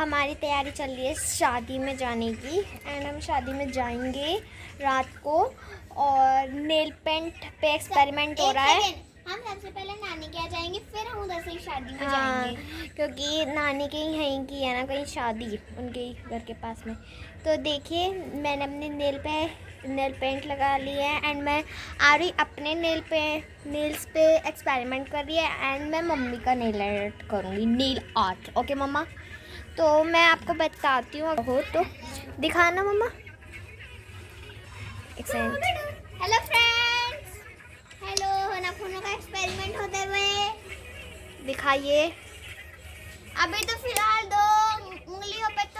हमारी तैयारी चल रही है शादी में जाने की एंड हम शादी में जाएंगे रात को। और नेल पेंट पे एक्सपेरिमेंट हो रहा है। हम सबसे पहले नानी के यहाँ जाएंगे, फिर हम उधर से शादी में हाँ, जाएंगे। क्योंकि नानी के यहीं की है ना कहीं शादी उनके ही घर के पास में। तो देखिए मैंने अपने नेल पेंट लगा ली है एंड मैं आ रही अपने नेल्स पे एक्सपेरिमेंट कर रही है एंड मैं मम्मी का नेल आर्ट करूँगी, नेल आर्ट। ओके मम्मा, तो मैं आपको बताती हूँ हो तो दिखाना मम्मा। Hello friends, hello. नाखूनों का एक्सपेरिमेंट होते हुए दिखाइए। अभी तो फिलहाल 2 उंगलियों पे तो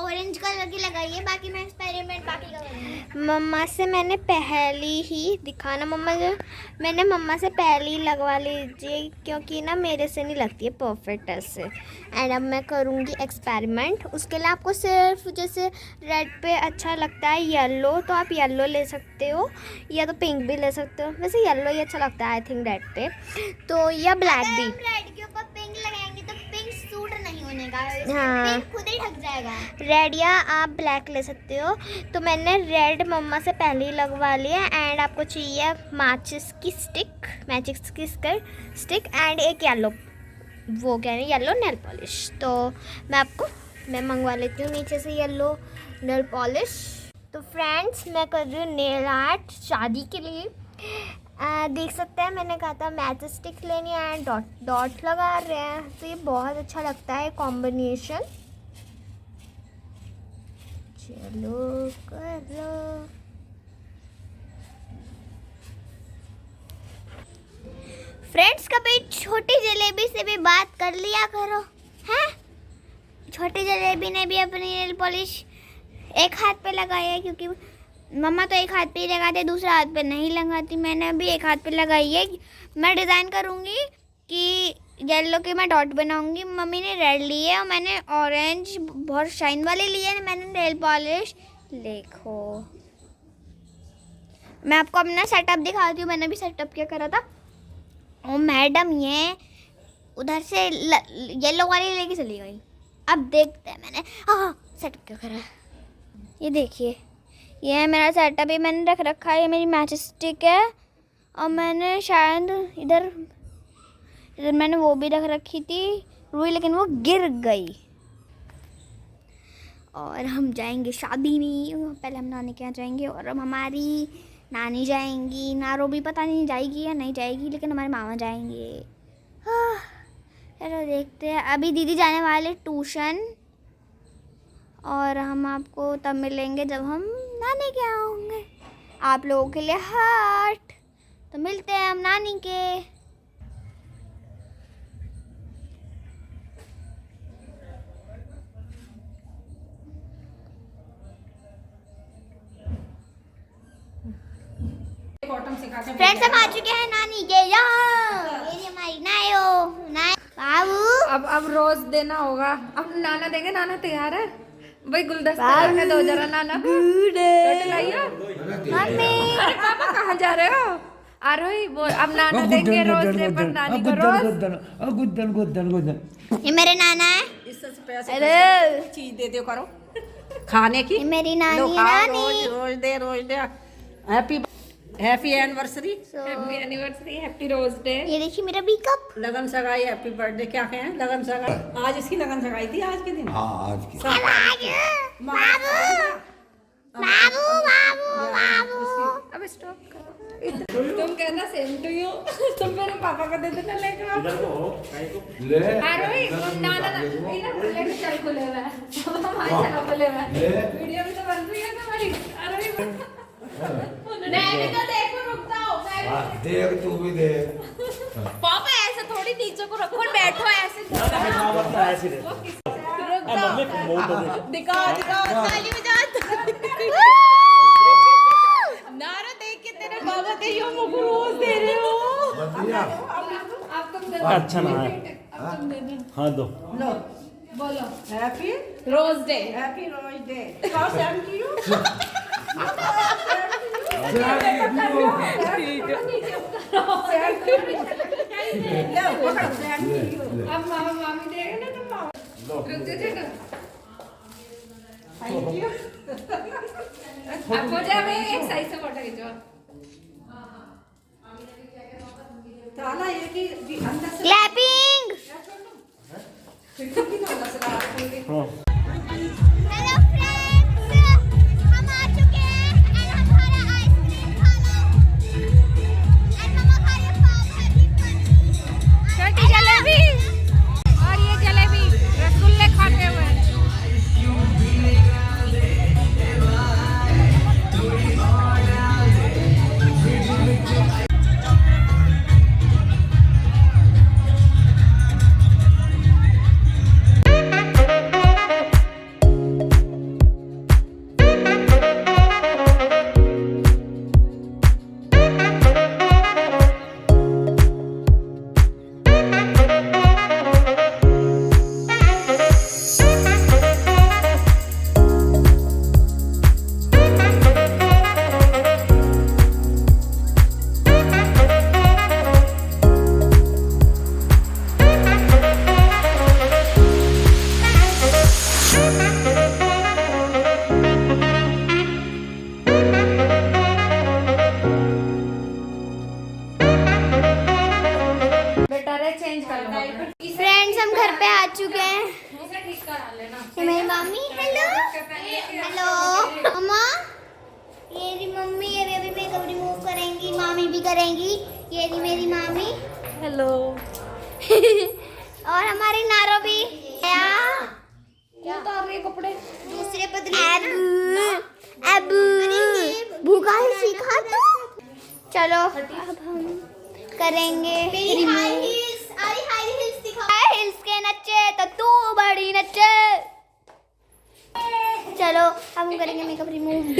ऑरेंज कलर की लगाइए, बाकी मैं एक्सपेरिमेंट बाकी का करूँगी। मम्मा से मैंने पहली ही दिखाना मम्मा, जो मैंने मम्मा से पहले ही लगवा लीजिए क्योंकि ना मेरे से नहीं लगती है परफेक्ट ऐसे। एंड अब मैं करूँगी एक्सपेरिमेंट। उसके लिए आपको सिर्फ जैसे रेड पे अच्छा लगता है येलो, तो आप येलो ले सकते हो या तो पिंक भी ले सकते हो। वैसे येलो ही अच्छा लगता है आई थिंक रेड पे, तो या ब्लैक भी। रेड के ऊपर पिंक लगाएंगे तो पिंक सूट नहीं होने का, हाँ, पिंक खुद ही ढक जाएगा। रेड या आप ब्लैक ले सकते हो। तो मैंने रेड मम्मा से पहले ही लगवा लिया एंड आपको चाहिए मैचिस की स्टिक एंड एक येलो, वो कह रहे हैं येलो नेल पॉलिश। तो मैं मंगवा लेती हूँ नीचे से येलो नेल पॉलिश। तो फ्रेंड्स मैं कर रही हूँ नेल आर्ट शादी के लिए। देख सकते हैं मैंने कहा था मैच स्टिक लेनी है एंड डॉट लगा रहे हैं, तो ये बहुत अच्छा लगता है कॉम्बिनेशन। चलो करो। फ्रेंड्स कभी छोटी जलेबी से भी बात कर लिया करो, हैं? छोटी जलेबी ने भी अपनी नेल पॉलिश एक हाथ पे लगाई है, क्योंकि मम्मा तो एक हाथ पे ही लगाते, दूसरा हाथ पे नहीं लगाती। मैंने अभी एक हाथ पे लगाई है। मैं डिज़ाइन करूँगी कि येलो की मैं डॉट बनाऊँगी। मम्मी ने रेड ली है और मैंने ऑरेंज बहुत शाइन वाली ली है। मैंने नेल पॉलिश, देखो मैं आपको अपना सेटअप दिखाती हूँ। मैंने भी सेटअप क्या करा था। ओ मैडम ये उधर से येलो वाली लेके चली गई। अब देखते हैं मैंने सेटअप क्या करा। ये देखिए, ये है मेरा सेटअप। ये मैंने रख रखा है, ये मेरी मैच स्टिक है। और मैंने शायद इधर मैंने वो भी रख रखी थी रुई, लेकिन वो गिर गई। और हम जाएंगे शादी में। पहले हम नानी के यहाँ जाएंगे और अब हमारी नानी जाएंगी। नारो भी पता नहीं जाएगी या नहीं जाएगी, लेकिन हमारे मामा जाएंगे। चलो देखते हैं। अभी दीदी जाने वाले ट्यूशन, और हम आपको तब मिलेंगे जब हम नानी के यहाँ होंगे। आप लोगों के लिए हार्ट। तो मिलते हैं हम नानी के। फ्रेंड्स हम आ चुके हैं नानी के यहाँ। ये हमारी नायो बाबू। अब रोज देना होगा। अब नाना देंगे। नाना तैयार है भाई, गुलदस्ता रखे दो जरा नाना को। रोटी लाइयो मम्मी। अरे पापा कहाँ जा रहे हो? आरोही बोल, अब नाना देंगे रोज दे पर नानी को रोज। ये मेरे नाना है। इससे पैसे चीज दे दो करो खाने की। ये मेरी नानी लो है। खाओ, नानी रोज दे। Happy anniversary, happy anniversary, happy rose day. ये देखिए मेरा मेकअप। लगन सगाई, हैप्पी बर्थडे। क्या कहें, लगन सगाई। आज इसकी लगन सगाई थी आज के दिन। हाँ आज की। अब स्टॉप करो। तुम कहना सेम टू यू। तुम मेरे पापा को दे देना लेकर आओ। ले आरोही नाना लेके चल खुले हुआ है। हमारे चलो खुले हुआ है। वीडियो भी तो बन रही है तुम्हारी। आरोही मैं भी तो देखो, रुक जाओ। देख तू भी देख। पापा ऐसे थोड़ी नीचे को रखो, बैठो ऐसे। दिखाओ ताली बजाओ। नारा देख के तेरे बाबा के यो मुझको रोज दे रहे हो। आप तुम दे दो। अच्छा ना है। अब तुम दे दो। हाँ दो। लो बोलो happy rose day. Happy rose day. How same to you. अब मामा मामी देगा ना, तो मामा रुक जा छोटू अब मुझे अभी एक साइड से फोटो खींचो ताला ये कि अंदर से क्लैपिंग। खिड़की ना लग रहा है। हेलो फ्रेंड्स, हम आ चुके हैं एंड हमारा आइसक्रीम खा लो एंड मम्मा खा रही है पाव भाजी छोटी जलेबी और ये जलेबी रसगुल्ले खाते हुए बेटा रे चेंज कर लो फ्रेंड्स, हम घर पे आ चुके हैं। इसे ठीक करा लेना ये मेरी मम्मी। हेलो हेलो मम्मा, ये रही मम्मी, ये भी अभी मेकअप रिमूव करेंगी, मामी भी करेंगी। ये रही मेरी मामी। हेलो और हमारी नारो भी क्या उतार रही है कपड़े दूसरे बदले अब भूखा ही सीखा तो चलो अब हम करेंगे हाई हिल्स के नच्चे तो तू बड़ी नच्चे। चलो अब हम करेंगे makeup removed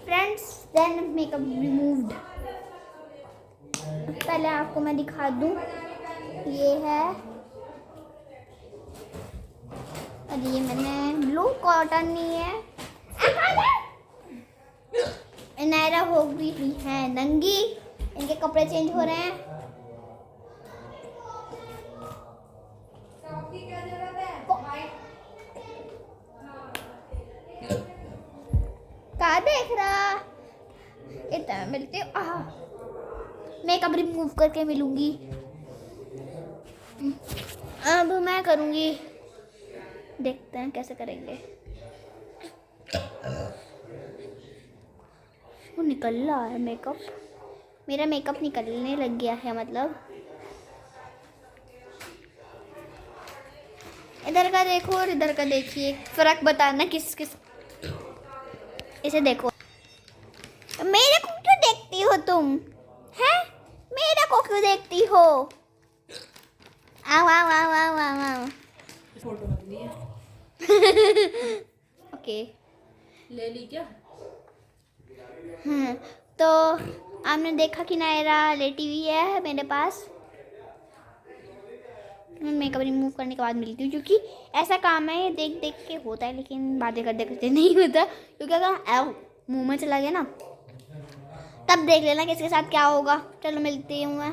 friends, then makeup removed. पहले आपको मैं दिखा दूं, ये है और ये मैंने ब्लू कॉटन नहीं है। नायरा हो गई है नंगी, इनके कपड़े चेंज हो रहे हैं। क्या देख रहा? इतना मिलती हूँ, मेकअप रिमूव करके मिलूंगी। अब मैं करूंगी, देखते हैं कैसे करेंगे। वो निकल रहा है मेकअप, मेरा मेकअप निकलने लग गया है। मतलब इधर का देखो और इधर का देखिए, फर्क बताना किस किस। इसे देखो, मेरे को क्यों देखती हो तुम? हैं? मेरे को क्यों देखती हो? आओ आओ आओ आओ आओ आओ। फोटो बदली है ओके ले ली क्या तो आपने देखा कि नायरा लेटी हुई है मेरे पास। मैं मेकअप रिमूव करने के बाद मिलती हूँ, क्योंकि ऐसा काम है, ये देख देख के होता है, लेकिन बातें करते करते नहीं होता। क्योंकि अगर मुंह में चला गया ना, तब देख लेना किसके साथ क्या होगा। चलो मिलती हूँ मैं।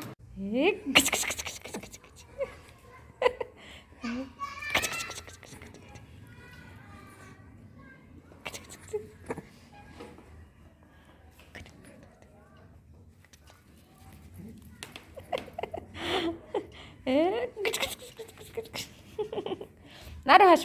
ना रहा